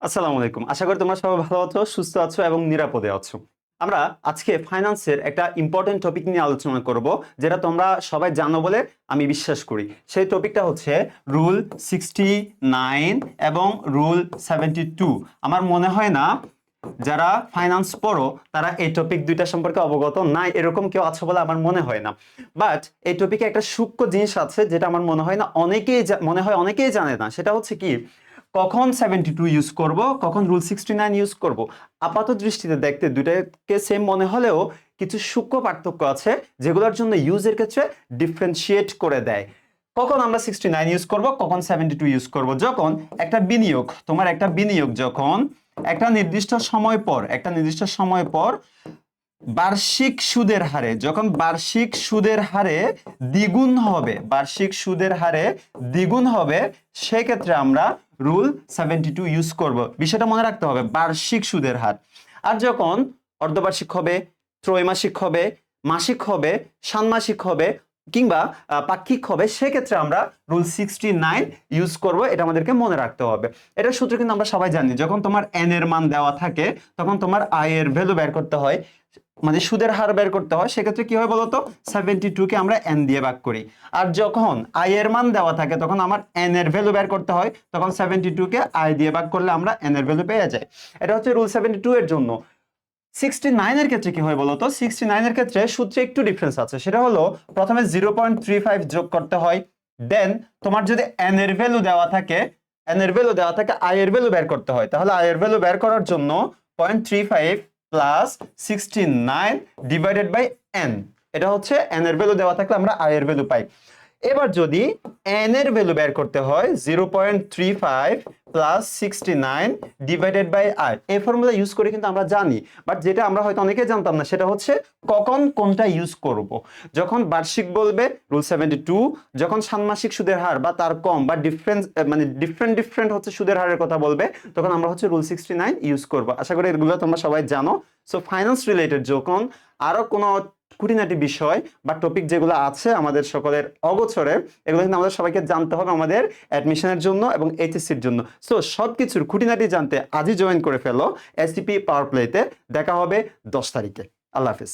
আসসালামু আলাইকুম। আশা করি তোমরা সবাই ভালো আছো, সুস্থ আছো এবং নিরাপদে আছো। আমরা আজকে ফাইন্যান্সের একটা ইম্পর্টেন্ট টপিক নিয়ে আলোচনা করব, যেটা তোমরা সবাই জানো বলে আমি বিশ্বাস করি। সেই টপিকটা হচ্ছে রুল 69 এবং রুল 72। আমার মনে হয় না যারা ফাইন্যান্স পড়ো তারা এই টপিক দুইটা সম্পর্কে অবগত নাই, এরকম কেউ আছে বলে আমার মনে হয় না। বাট এই টপিকে একটা সূক্ষ্ম জিনিস আছে যেটা আমার মনে হয় না অনেকেই জানে না। সেটা হচ্ছে কি, কখন 72 ইউজ করব, কখন রুল 69 ইউজ করব। আপাত দৃষ্টিতে দেখতে দুটাকে সেম মনে হলেও কিছু সূক্ষ্ম পার্থক্য আছে, যেগুলোর জন্য ইউজের ক্ষেত্রে ডিফারেন্সিয়েট করে দেয়। কখন আমরা 69 ইউজ করব, কখন 72 ইউজ করব? যখন তোমার একটা বিনিয়োগ যখন একটা নির্দিষ্ট সময় পর বার্ষিক সুদের হারে, যখন বার্ষিক সুদের হারে দ্বিগুণ হবে, সেক্ষেত্রে আমরা রুল 72 ইউজ করব। বিষয়টা মনে রাখতে হবে, বার্ষিক সুদের হার। আর যখন অর্ধবার্ষিক হবে, ত্রৈমাসিক হবে, মাসিক হবে, ষান্মাসিক হবে কিংবা পাক্ষিক হবে, সেক্ষেত্রে আমরা রুল 69 ইউজ করব। এটা আমাদেরকে মনে রাখতে হবে। এটার সূত্র কিন্তু আমরা সবাই জানি। যখন তোমার এন এর মান দেওয়া থাকে, তখন তোমার আই এর ভ্যালু বের করতে হয়, মানে সুদের হার বের করতে হয়। সেক্ষেত্রে কি হয় বলতো, 72 কে আমরা এন দিয়ে ভাগ করি। আর যখন আই এর মান দেওয়া থাকে, তখন আমার এন এর ভ্যালু বের করতে হয়, তখন 72 কে আই দিয়ে ভাগ করলে আমরা এন এর ভ্যালু পেয়ে যাই। এটা হচ্ছে রুল 72 এর জন্য। 69 এর ক্ষেত্রে কি হয় বলতো, 69 এর ক্ষেত্রে সূত্রে একটু ডিফারেন্স আছে। সেটা হলো, প্রথমে 0.35 যোগ করতে হয়, দেন তোমার যদি এন এর ভ্যালু দেওয়া থাকে, আই এর ভ্যালু বের করতে হয়। তাহলে আই এর ভ্যালু বের করার জন্য 0.35 প্লাস 69 ডিভাইডেড বাই এন। এটা হচ্ছে এন এর ভ্যালু দেওয়া থাকলে আমরা আই এর ভ্যালু পাই। এবার যদি এন এর ভ্যালু বের করতে হয়, 0.35 প্লাস 69 ডিভাইডেড বাই আই। এই ফর্মুলা ইউজ করে কিন্তু আমরা জানি, বাট যেটা আমরা হয়তো অনেকে জানতাম না, সেটা হচ্ছে কখন কোনটা ইউজ করব। যখন বার্ষিক বলবে রুল 72, যখন ষান্মাসিক সুদের হার বা তার কম বা ডিফারেন্ট হচ্ছে সুদের হারের কথা বলবে, তখন আমরা হচ্ছে রুল 69 ইউজ করব। আশা করি এগুলো তোমরা সবাই জানো। সো ফাইন্যান্স রিলেটেড যখন আরো কোনো খুঁটিনাটি বিষয় বা টপিক যেগুলো আছে আমাদের সকলের অগোচরে, এগুলো কিন্তু আমাদের সবাইকে জানতে হবে আমাদের অ্যাডমিশনের জন্য এবং এইচএসসির জন্য। সো সবকিছুর খুঁটিনাটি জানতে আজই জয়েন করে ফেলো এসটিপি পাওয়ার প্লেতে। দেখা হবে 10 তারিখে। আল্লাহ হাফেজ।